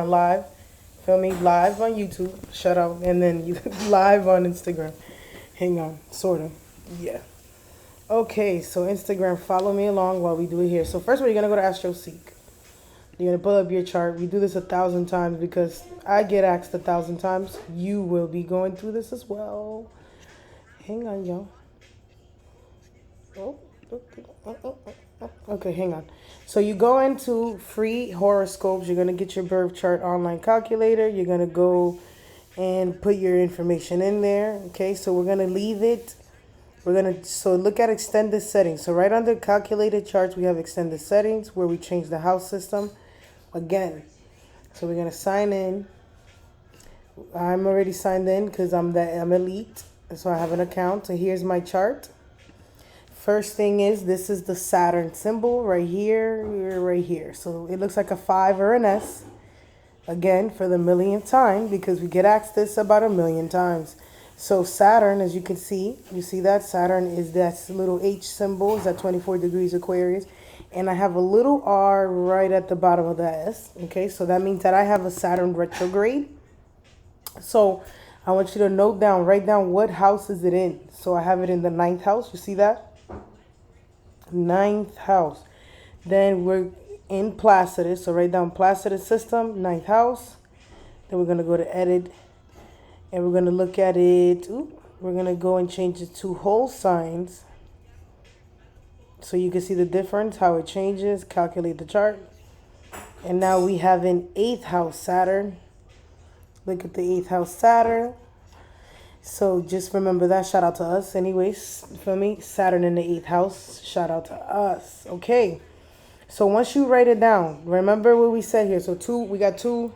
live. Feel me? Live on YouTube. Shout out. And then you live on Instagram. Hang on. Sort of. Yeah. Okay, so Instagram, follow me along while we do it here. So first we're going to go to AstroSeek. You're going to pull up your chart. We do this 1,000 times because I get asked 1,000 times. You will be going through this as well. Hang on, y'all. Okay, hang on. So you go into free horoscopes. You're going to get your birth chart online calculator. You're going to go and put your information in there. Okay, so we're going to leave it. So look at extended settings. So right under calculated charts, we have extended settings where we change the house system again. So we're going to sign in. I'm already signed in because I'm elite. So I have an account. So here's my chart. First thing is, this is the Saturn symbol right here, right here. So it looks like a 5 or an S. Again, for the millionth time, because we get asked this about 1,000,000 times. So Saturn, as you can see, you see that Saturn is that little H symbol, is at 24 degrees Aquarius. And I have a little R right at the bottom of the S. Okay, so that means that I have a Saturn retrograde. So I want you to write down what house is it in. So I have it in the 9th house. You see that? 9th house. Then we're in Placidus. So write down Placidus system, 9th house. Then we're going to go to edit. And we're going to look at it. We're going to go and change it to whole signs. So you can see the difference, how it changes. Calculate the chart. And now we have an 8th house Saturn. Look at the 8th house Saturn. So just remember that. Shout out to us. Anyways, feel me? Saturn in the 8th house. Shout out to us. Okay. So once you write it down, remember what we said here. So we got two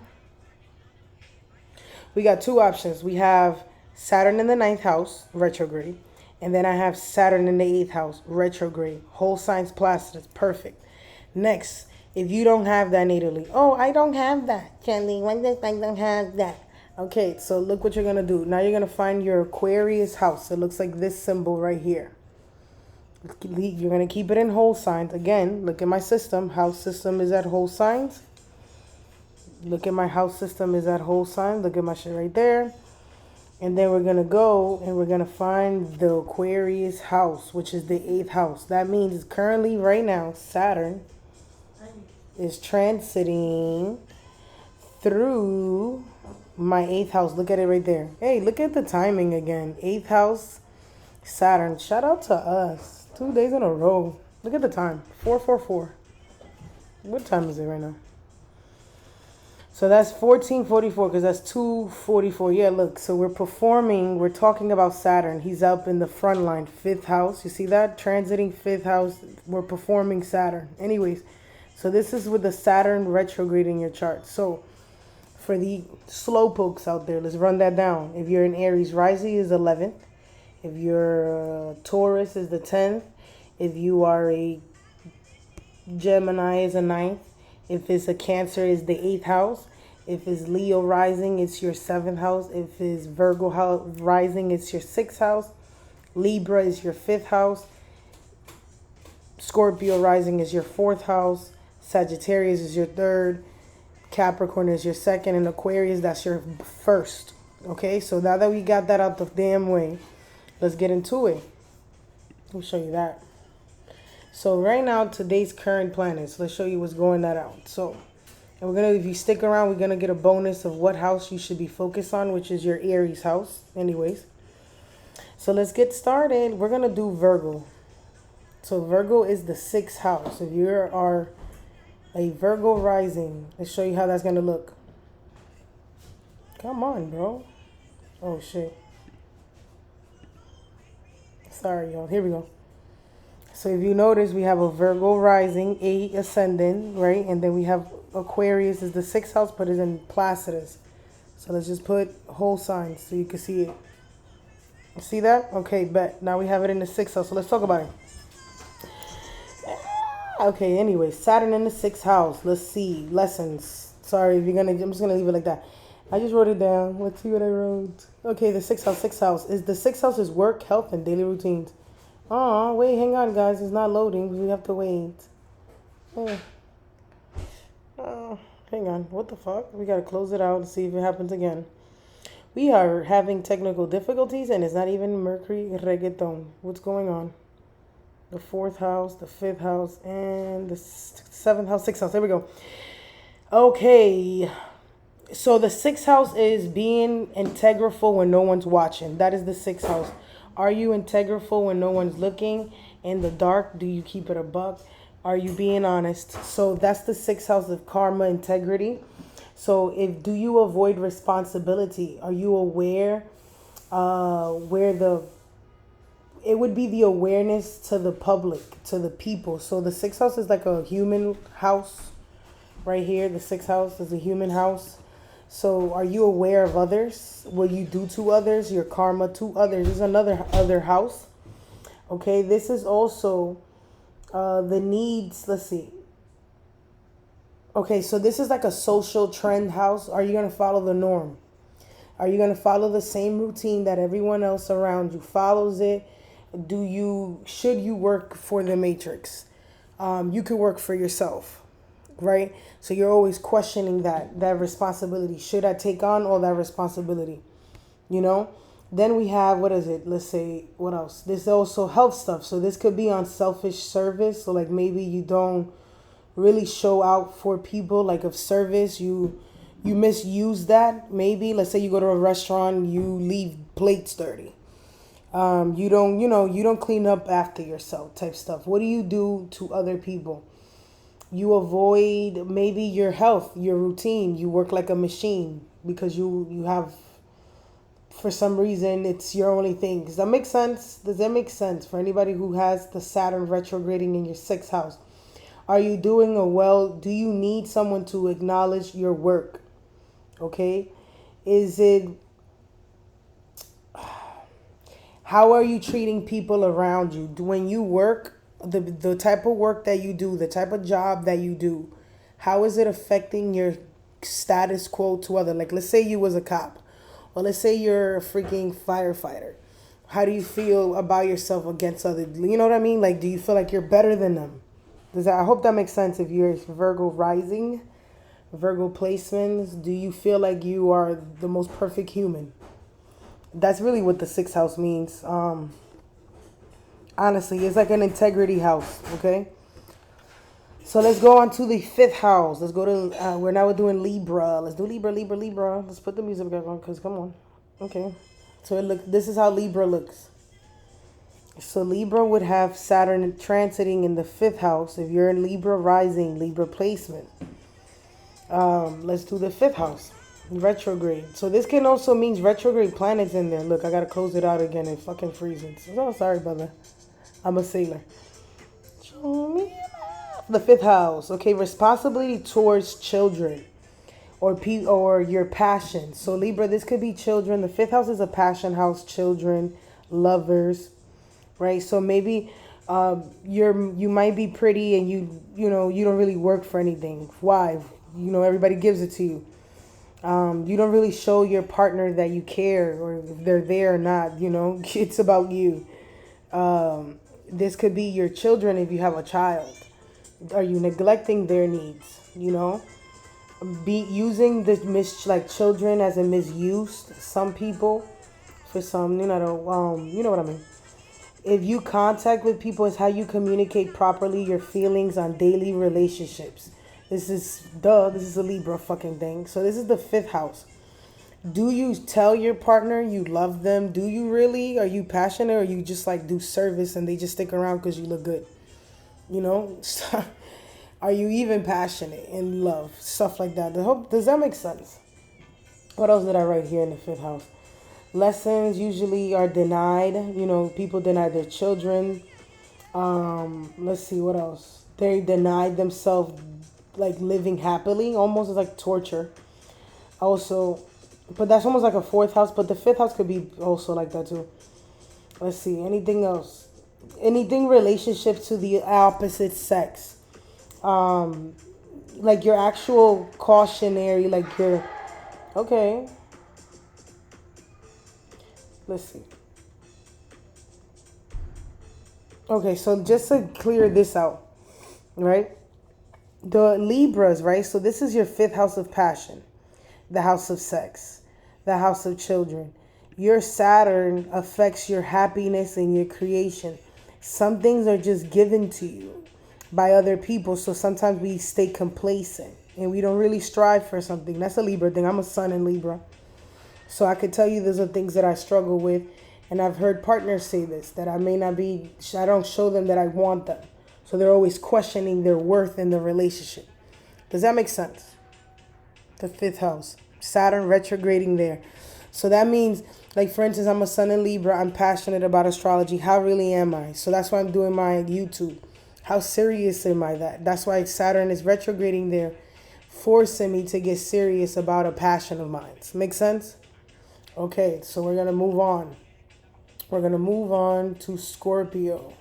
options. We have Saturn in the 9th house, retrograde. And then I have Saturn in the 8th house, retrograde. Whole signs Placidus. Perfect. Next, if you don't have that natally. Oh, I don't have that, Kelly. When does I don't have that? Okay, so look what you're going to do. Now you're going to find your Aquarius house. It looks like this symbol right here. You're going to keep it in whole signs. Again, look at my system. House system is at whole signs. Look at my house system is at whole signs. Look at my shit right there. And then we're going to go and we're going to find the Aquarius house, which is the 8th house. That means currently right now, Saturn is transiting through my 8th house. Look at it right there. Hey, look at the timing again. 8th house, Saturn. Shout out to us. 2 days in a row. Look at the time. 4:44. What time is it right now? So that's 14:44 because that's 2:44. Yeah, look. So we're talking about Saturn. He's up in the front line, 5th house. You see that? Transiting 5th house. We're performing Saturn. Anyways, so this is with the Saturn retrograde in your chart. So for the slow pokes out there, let's run that down. If you're an Aries rising, is 11th. If you're Taurus, is the 10th. If you are a Gemini, is a 9th. If it's a Cancer, is the 8th house. If it's Leo rising, it's your 7th house. If it's Virgo rising, it's your 6th house. Libra is your 5th house. Scorpio rising is your 4th house. Sagittarius is your 3rd. Capricorn is your 2nd. And Aquarius, that's your 1st. Okay, so now that we got that out the damn way, let's get into it. Let me show you that. So right now, today's current planets. Let's show you what's going that out. So, and if you stick around, we're gonna get a bonus of what house you should be focused on, which is your Aries house. Anyways, so let's get started. We're gonna do Virgo. So Virgo is the 6th house. If you are a Virgo rising, let's show you how that's gonna look. Come on, bro. Oh shit. Sorry, y'all. Here we go. So if you notice, we have a Virgo rising, a ascendant, right? And then we have Aquarius is the 6th house, but it's in Placidus. So let's just put whole signs so you can see it. See that? Okay, bet. Now we have it in the 6th house. So let's talk about it. Okay, anyway, Saturn in the 6th house. Let's see. Lessons. Sorry if I'm just gonna leave it like that. I just wrote it down. Let's see what I wrote. Okay, the 6th house. 6th house is the 6th house is work, health, and daily routines. Oh, wait, hang on, guys. It's not loading. We have to wait. Oh, Hang on. What the fuck? We gotta close it out and see if it happens again. We are having technical difficulties and it's not even Mercury reggaeton. What's going on? The 4th house, the 5th house, and the 7th house, 6th house. There we go. Okay. So the 6th house is being integral when no one's watching. That is the 6th house. Are you integral when no one's looking? In the dark, do you keep it a buck? Are you being honest? So that's the 6th house of karma, integrity. So do you avoid responsibility? Are you aware it would be the awareness to the public, to the people. So the 6th house is like a human house right here. The 6th house is a human house. So are you aware of others? What you do to others, your karma to others. This is another other house. Okay, this is also the needs. Let's see. Okay, so this is like a social trend house. Are you going to follow the norm? Are you going to follow the same routine that everyone else around you follows it? Should you work for the matrix? You could work for yourself. Right? So you're always questioning that responsibility. Should I take on all that responsibility? You know? Then we have, what is it? Let's say, what else? This is also health stuff. So this could be on selfish service. So like maybe you don't really show out for people, like of service. You misuse that. Maybe, let's say you go to a restaurant, you leave plates dirty. You don't clean up after yourself type stuff. What do you do to other people? You avoid maybe your health, your routine. You work like a machine because you have, for some reason, it's your only thing. Does that make sense? Does that make sense for anybody who has the Saturn retrograding in your 6th house? Are you doing do you need someone to acknowledge your work? Okay? How are you treating people around you? When you work, the type of work that you do, the type of job that you do, how is it affecting your status quo to other? Like, let's say you was a cop, or let's say you're a freaking firefighter. How do you feel about yourself against other? You know what I mean? Like, do you feel like you're better than them? I hope that makes sense. If you're Virgo Rising, Virgo placements, do you feel like you are the most perfect human? That's really what the 6th house means. Honestly, it's like an integrity house, okay? So let's go on to the 5th house. Let's go to, we're doing Libra. Let's do Libra. Let's put the music back on because, come on. Okay. So this is how Libra looks. So Libra would have Saturn transiting in the 5th house. If you're in Libra rising, Libra placement. Let's do the 5th house. Retrograde. So this can also mean retrograde planets in there. Look, I got to close it out again. It fucking freezes. Oh, sorry, brother. I'm a sailor. Show me the 5th house. Okay, responsibility towards children or your passion. So Libra, this could be children. The 5th house is a passion house, children, lovers, right? So maybe you might be pretty and you don't really work for anything. Why? Everybody gives it to you. You don't really show your partner that you care or if they're there or not. It's about you. This could be your children if you have a child. Are you neglecting their needs? Be using children as a misused. Some people, for some, you know what I mean. If you contact with people, is how you communicate properly your feelings on daily relationships. This is a Libra fucking thing. So this is the 5th house. Do you tell your partner you love them? Do you really? Are you passionate or you just do service and they just stick around because you look good? Are you even passionate in love? Stuff like that. Does that make sense? What else did I write here in the 5th house? Lessons usually are denied. People deny their children. Let's see, what else? They denied themselves living happily. Almost is like torture. Also, but that's almost like a 4th house. But the 5th house could be also like that too. Let's see. Anything else? Anything relationship to the opposite sex. Your actual cautionary, okay. Let's see. Okay, so just to clear this out, right? The Libras, right? So this is your 5th house of passion, the house of sex, the house of children. Your Saturn affects your happiness and your creation. Some things are just given to you by other people. So sometimes we stay complacent and we don't really strive for something. That's a Libra thing. I'm a sun in Libra. So I could tell you those are things that I struggle with. And I've heard partners say this, that I don't show them that I want them. So they're always questioning their worth in the relationship. Does that make sense? The 5th house, Saturn retrograding there. So that means, like, for instance, I'm a sun in Libra. I'm passionate about astrology. How really am I? So that's why I'm doing my YouTube. How serious am I that? That's why Saturn is retrograding there, forcing me to get serious about a passion of mine. Make sense? Okay, so we're going to move on. We're going to move on to Scorpio.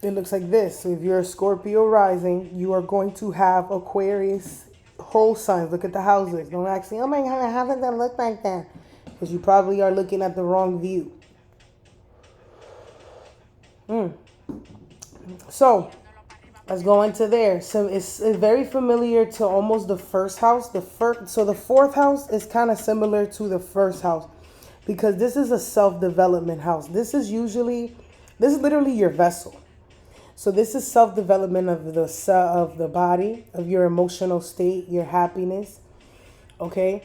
It looks like this. So if you're a Scorpio rising, you are going to have Aquarius whole signs. Look at the houses. Don't ask me, oh my God, how does that look like that? Because you probably are looking at the wrong view. So let's go into there. So it's very familiar to almost the 1st house. So the 4th house is kind of similar to the 1st house because this is a self-development house. This is literally your vessel. So this is self-development of the body, of your emotional state, your happiness. Okay,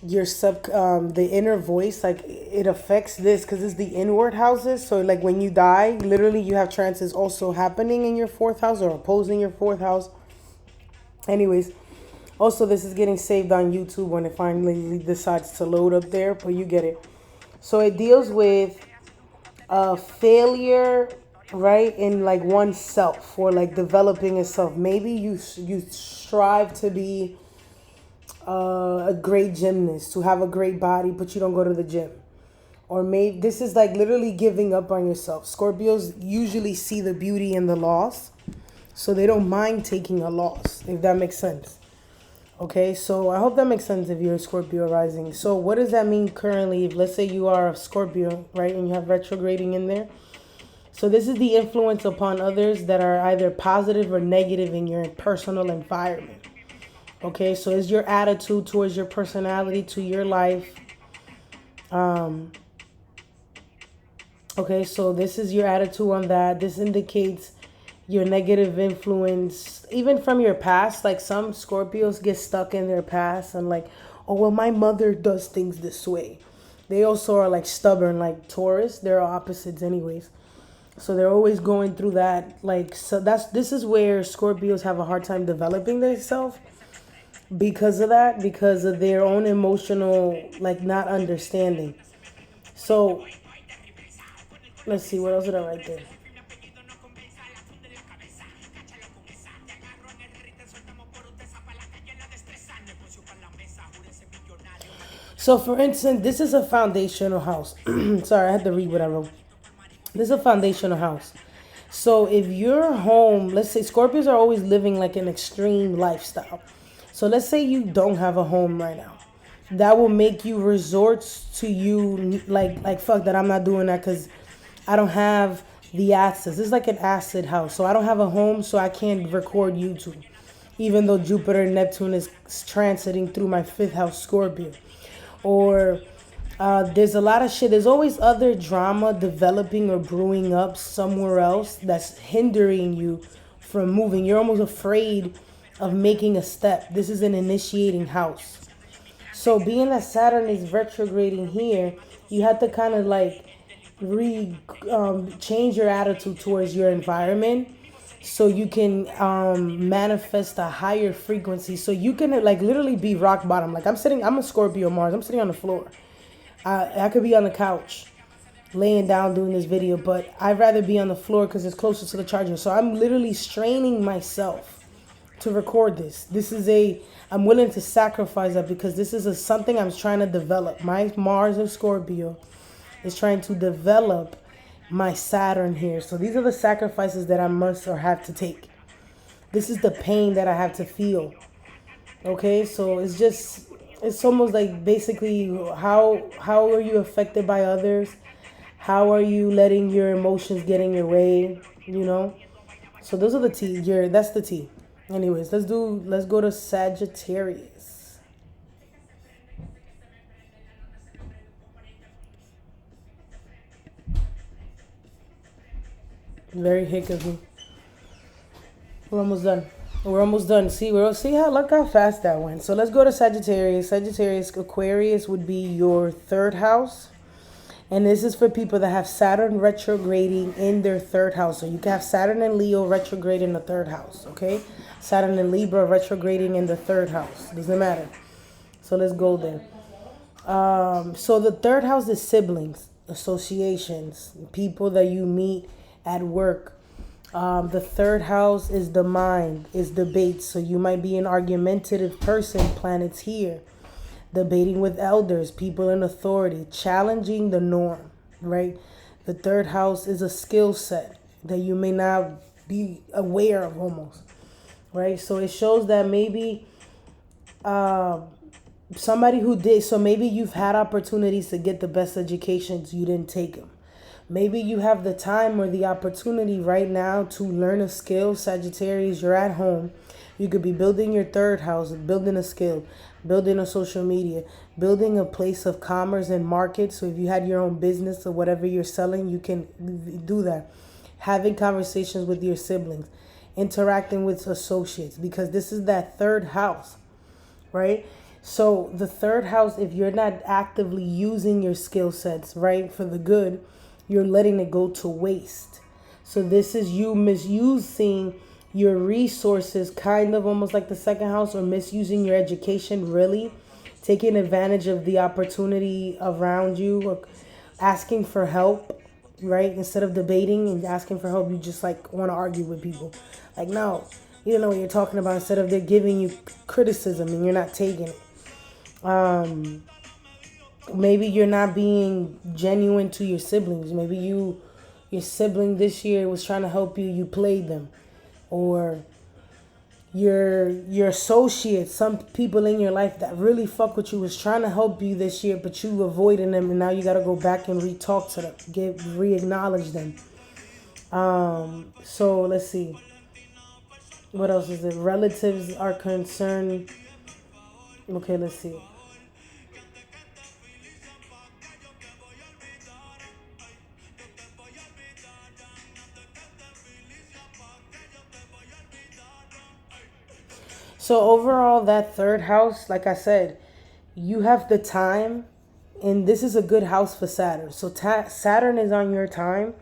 your the inner voice, like it affects this because it's the inward houses. So like when you die, literally you have transits also happening in your 4th house or opposing your 4th house. Anyways, also this is getting saved on YouTube when it finally decides to load up there, but you get it. So it deals with failure, right, in like oneself, or like developing itself. Maybe you strive to be a great gymnast, to have a great body, but you don't go to the gym. Or maybe this is like literally giving up on yourself. Scorpios usually see the beauty in the loss, so they don't mind taking a loss, if that makes sense. Okay, so I hope that makes sense if you're a Scorpio rising. So what does that mean currently? If let's say you are a Scorpio, right, and you have retrograding in there. So this is the influence upon others that are either positive or negative in your personal environment. Okay, so it's your attitude towards your personality, to your life. Okay, so this is your attitude on that. This indicates your negative influence, even from your past. Like some Scorpios get stuck in their past and like, oh, well, my mother does things this way. They also are like stubborn, like Taurus. They're opposites anyways. So they're always going through that. Like, so this is where Scorpios have a hard time developing themselves because of that, because of their own emotional, like, not understanding. So let's see, what else did I write there? So for instance, this is a foundational house. Sorry, I had to read what I wrote. This is a foundational house. So if your home, let's say Scorpios are always living like an extreme lifestyle. So let's say you don't have a home right now. That will make you resort to you like fuck that, I'm not doing that because I don't have the assets. This is like an acid house. So I don't have a home, so I can't record YouTube. Even though Jupiter and Neptune is transiting through my 5th house Scorpio. Or there's a lot of shit. There's always other drama developing or brewing up somewhere else that's hindering you from moving. You're almost afraid of making a step. This is an initiating house. So being that Saturn is retrograding here, you have to kind of like change your attitude towards your environment so you can manifest a higher frequency. So you can like literally be rock bottom. Like I'm a Scorpio Mars. I'm sitting on the floor. I could be on the couch laying down doing this video, but I'd rather be on the floor because it's closer to the charger. So I'm literally straining myself to record this. I'm willing to sacrifice that because this is something I'm trying to develop. My Mars and Scorpio is trying to develop my Saturn here. So these are the sacrifices that I must or have to take. This is the pain that I have to feel. Okay, so it's almost like basically how are you affected by others? How are you letting your emotions get in your way? You know, So those are the T. That's the T. Anyways, let's go to Sagittarius. Very hiccupy. We're almost done. We're almost done. See look how fast that went. So let's go to Sagittarius. Sagittarius, Aquarius would be your third house. And this is for people that have Saturn retrograding in their third house. So you can have Saturn and Leo retrograde in the third house, okay? Saturn and Libra retrograding in the third house. Doesn't matter. So let's go there. So the third house is siblings, associations, people that you meet at work. The third house is the mind, is debates. So you might be an argumentative person, planets here. Debating with elders, people in authority, challenging the norm, right? The third house is a skill set that you may not be aware of almost, right? So it shows that maybe somebody who did, so maybe you've had opportunities to get the best educations, you didn't take them. Maybe you have the time or the opportunity right now to learn a skill. Sagittarius, you're at home. You could be building your third house, building a skill, building a social media, building a place of commerce and market. So if you had your own business or whatever you're selling, you can do that. Having conversations with your siblings, interacting with associates, because this is that third house, right? So the third house, if you're not actively using your skill sets, right, for the good, you're letting it go to waste. So this is you misusing your resources, kind of almost like the second house, or misusing your education, really taking advantage of the opportunity around you, or asking for help, right? Instead of debating and asking for help, you just like want to argue with people. Like, no, you don't know what you're talking about. Instead of they're giving you criticism and you're not taking it. Maybe you're not being genuine to your siblings. Maybe your sibling this year was trying to help you, you played them. Or your associates, some people in your life that really fuck with you was trying to help you this year, but you avoiding them, and now you got to go back and re-talk to them, re-acknowledge them. So let's see. What else is it? Relatives are concerned. Okay, let's see. So overall, that third house, like I said, you have the time, and this is a good house for Saturn. So Saturn is on your time,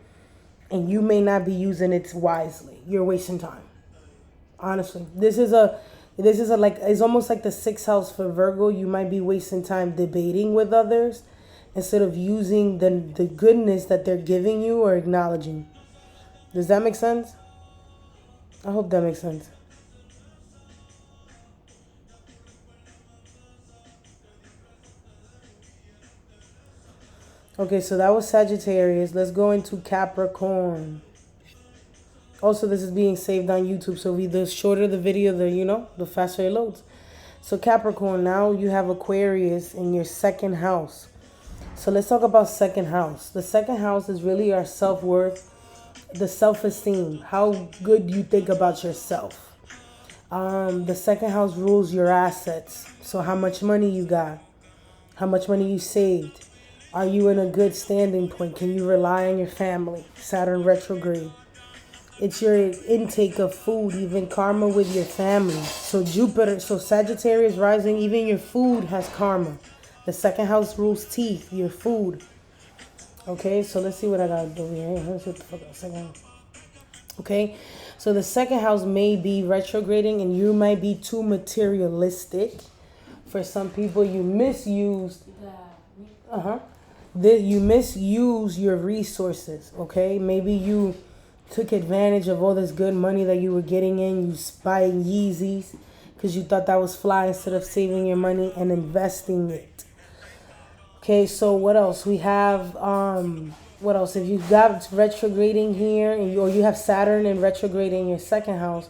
and you may not be using it wisely. You're wasting time. Honestly, this is like, it's almost like the sixth house for Virgo. You might be wasting time debating with others instead of using the goodness that they're giving you or acknowledging. Does that make sense? I hope that makes sense. Okay, so that was Sagittarius. Let's go into Capricorn. Also, this is being saved on YouTube, so the shorter the video, the faster it loads. So Capricorn, now you have Aquarius in your second house. So let's talk about second house. The second house is really our self-worth, the self-esteem, how good you think about yourself. The second house rules your assets. So how much money you got, how much money you saved. Are you in a good standing point? Can you rely on your family? Saturn retrograde. It's your intake of food, even karma with your family. So Sagittarius rising, even your food has karma. The second house rules teeth, your food. Okay, so let's see what I got to do here. Let's hit the fuck out, second house. Okay, so the second house may be retrograding, and you might be too materialistic. For some people, you misused. You misuse your resources, okay? Maybe you took advantage of all this good money that you were getting in. You buying Yeezys because you thought that was fly instead of saving your money and investing it. Okay, so what else? We have, what else? If you've got retrograding here, or you have Saturn and retrograding in your second house,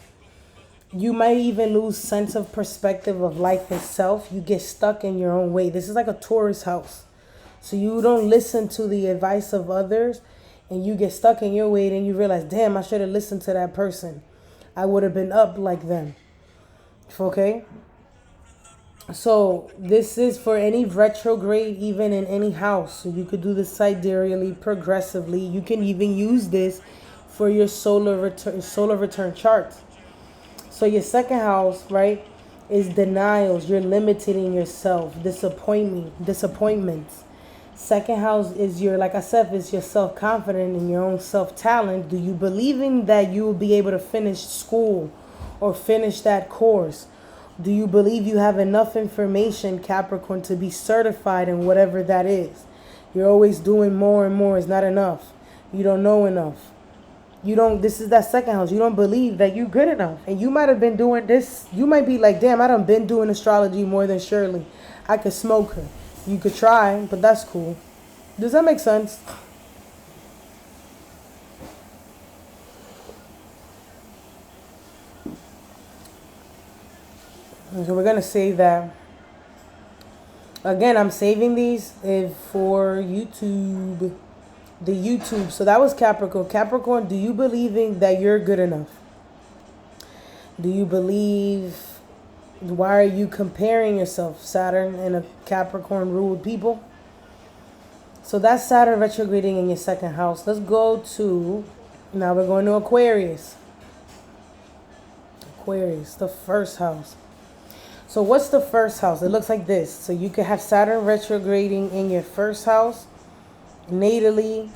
you might even lose sense of perspective of life itself. You get stuck in your own way. This is like a Taurus house. So you don't listen to the advice of others, and you get stuck in your way, and you realize, damn, I should have listened to that person. I would have been up like them. Okay? So this is for any retrograde, even in any house. So you could do this sidereally, progressively. You can even use this for your solar return charts. So your second house, right, is denials. You're limiting yourself, disappointments. Second house is your, like I said, is your self-confidence and your own self-talent. Do you believing that you will be able to finish school or finish that course? Do you believe you have enough information, Capricorn, to be certified in whatever that is? You're always doing more and more. It's not enough. You don't know enough. This is that second house. You don't believe that you're good enough. And you might have been doing this. You might be like, damn, I done been doing astrology more than Shirley. I could smoke her. You could try, but that's cool. Does that make sense? So we're going to save that. Again, I'm saving these for YouTube. The YouTube. So that was Capricorn. Capricorn, do you believe that you're good enough? Do you believe... Why are you comparing yourself? Saturn and a Capricorn ruled people. So that's Saturn retrograding in your second house. Let's go to... Now we're going to Aquarius. Aquarius, the first house. So what's the first house? It looks like this. So you could have Saturn retrograding in your first house, natally.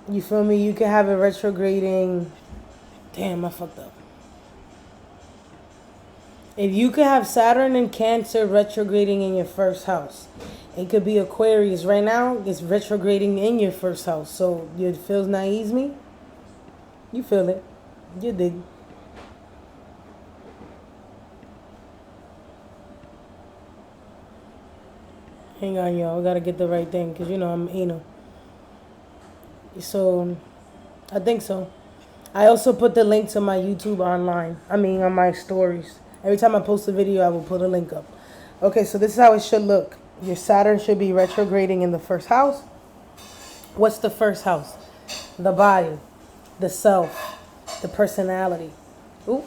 You feel me? You could have it retrograding. Damn, I fucked up. If you could have Saturn and Cancer retrograding in your first house, it could be Aquarius. Right now, it's retrograding in your first house. So you feels naive me? You feel it. You dig. Hang on, y'all. I gotta get the right thing because, you know, I'm anal. So, I think so. I also put the link to my YouTube online. On my stories. Every time I post a video, I will put a link up. Okay, so this is how it should look. Your Saturn should be retrograding in the first house. What's the first house? The body, the self, the personality. Ooh,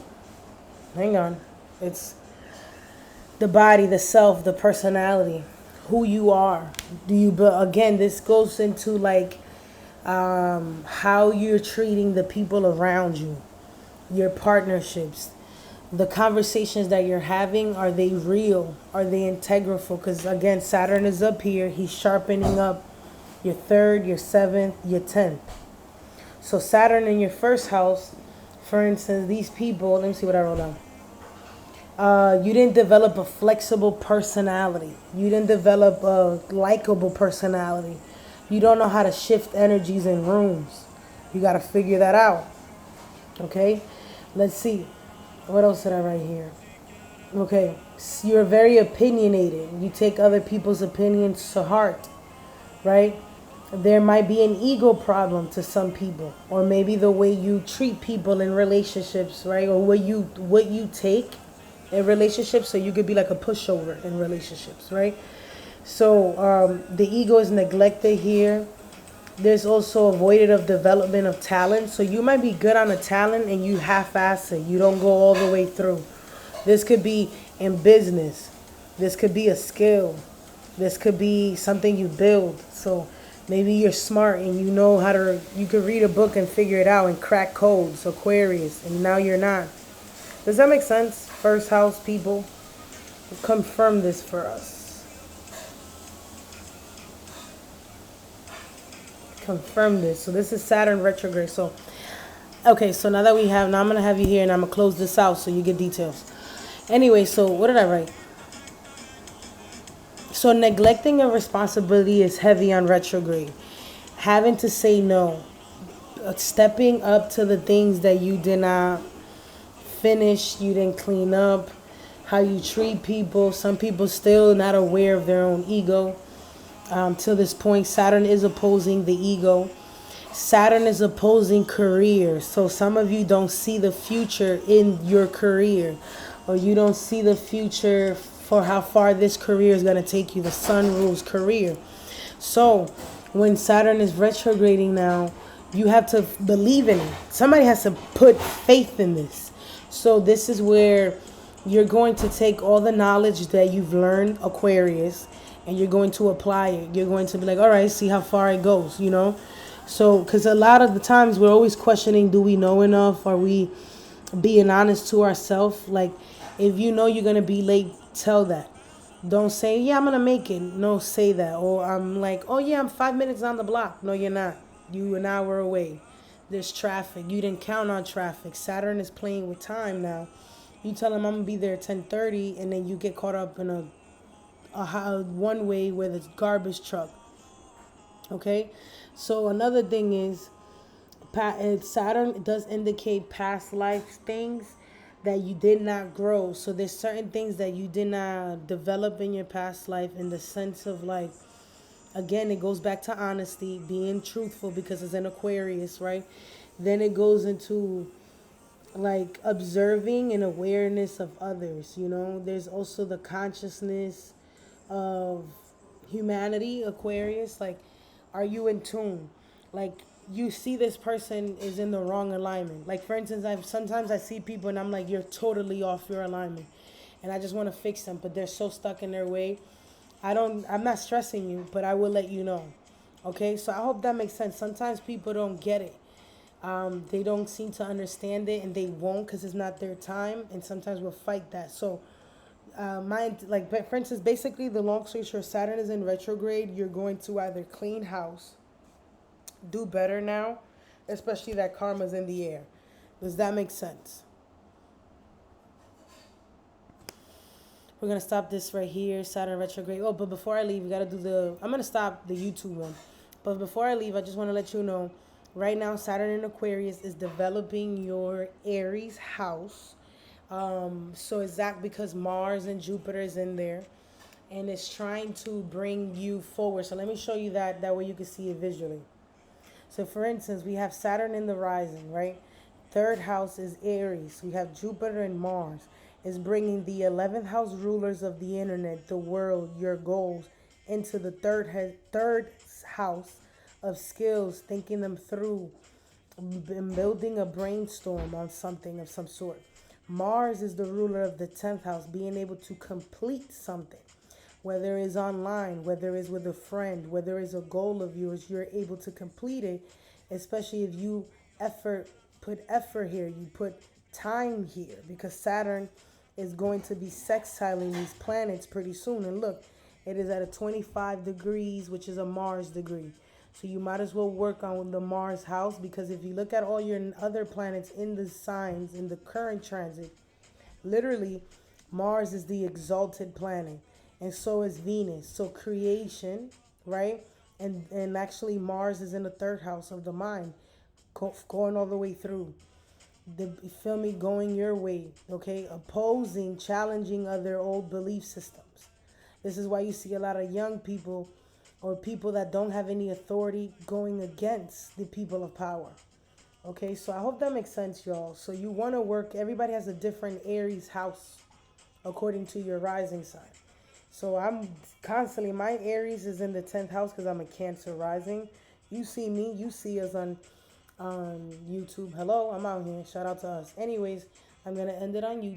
hang on. It's the body, the self, the personality. Who you are. Again, this goes into like how you're treating the people around you, your partnerships, the conversations that you're having. Are they real? Are they integral? Because again, Saturn is up here. He's sharpening up your third, your seventh, your 10th. So Saturn in your first house, for instance, these people, let me see what I wrote down. You didn't develop a flexible personality. You didn't develop a likable personality. You don't know how to shift energies in rooms. You got to figure that out. Okay? Let's see. What else did I write here? Okay. You're very opinionated. You take other people's opinions to heart. Right? There might be an ego problem to some people. Or maybe the way you treat people in relationships. Right? Or what you take in relationships, so you could be like a pushover in relationships, right? So the ego is neglected here. There's also avoided of development of talent. So you might be good on a talent and you half-ass it. You don't go all the way through. This could be in business. This could be a skill. This could be something you build. So maybe you're smart and you know how to, you could read a book and figure it out and crack codes, Aquarius, and now you're not. Does that make sense? First house people, confirm this for us. Confirm this. So this is Saturn retrograde. So, okay, so now I'm going to have you here and I'm going to close this out so you get details. Anyway, so what did I write? So neglecting a responsibility is heavy on retrograde. Having to say no. Stepping up to the things that you did not finish, you didn't clean up, how you treat people. Some people still not aware of their own ego. To this point, Saturn is opposing the ego. Saturn is opposing career. So some of you don't see the future in your career, or you don't see the future for how far this career is going to take you. The sun rules career. So when Saturn is retrograding now, you have to believe in it. Somebody has to put faith in this. So this is where you're going to take all the knowledge that you've learned, Aquarius, and you're going to apply it. You're going to be like, all right, see how far it goes, you know? So, because a lot of the times we're always questioning, do we know enough? Are we being honest to ourselves? Like, if you know you're going to be late, tell that. Don't say, yeah, I'm going to make it. No, say that. Or I'm like, oh, yeah, I'm 5 minutes on the block. No, you're not. You an hour away. There's traffic. You didn't count on traffic. Saturn is playing with time now. You tell him I'm going to be there at 10:30, and then you get caught up in a one way with a garbage truck. Okay? So another thing is, Saturn does indicate past life things that you did not grow. So there's certain things that you did not develop in your past life, in the sense of, like, again, it goes back to honesty, being truthful, because it's an Aquarius, right? Then it goes into, like, observing and awareness of others. You know, there's also the consciousness of humanity, Aquarius. Like, are you in tune? Like, you see this person is in the wrong alignment. Like, for instance, sometimes I see people and I'm like, you're totally off your alignment, and I just want to fix them, but they're so stuck in their way. I'm not stressing you, but I will let you know. Okay, so I hope that makes sense. Sometimes people don't get it. They don't seem to understand it, and they won't, because it's not their time. And sometimes we'll fight that. So, like, for instance, basically, the long story short, Saturn is in retrograde. You're going to either clean house, do better now, especially that karma's in the air. Does that make sense? We're gonna stop this right here, Saturn retrograde. Oh, but before I leave, we gotta do the. I'm gonna stop the YouTube one, but before I leave, I just want to let you know. Right now, Saturn in Aquarius is developing your Aries house. So it's that because Mars and Jupiter is in there, and it's trying to bring you forward. So let me show you that. That way you can see it visually. So for instance, we have Saturn in the rising, right? Third house is Aries. We have Jupiter and Mars. Is bringing the 11th house rulers of the internet, the world, your goals, into the third house of skills, thinking them through, building a brainstorm on something of some sort. Mars is the ruler of the 10th house, being able to complete something, whether it's online, whether it's with a friend, whether it's a goal of yours, you're able to complete it, especially if you put effort here, you put time here, because Saturn is going to be sextiling these planets pretty soon. And look, it is at a 25 degrees, which is a Mars degree. So you might as well work on the Mars house, because if you look at all your other planets in the signs in the current transit, literally, Mars is the exalted planet, and so is Venus. So creation, right? And actually, Mars is in the third house of the mind, going all the way through. You feel me? Going your way, okay? Opposing, challenging other old belief systems. This is why you see a lot of young people or people that don't have any authority going against the people of power. Okay, so I hope that makes sense, y'all. So you want to work, everybody has a different Aries house according to your rising sign. So I'm constantly, my Aries is in the 10th house because I'm a Cancer rising. You see me, you see us on YouTube. Hello, I'm out here. Shout out to us. Anyways, I'm going to end it on YouTube.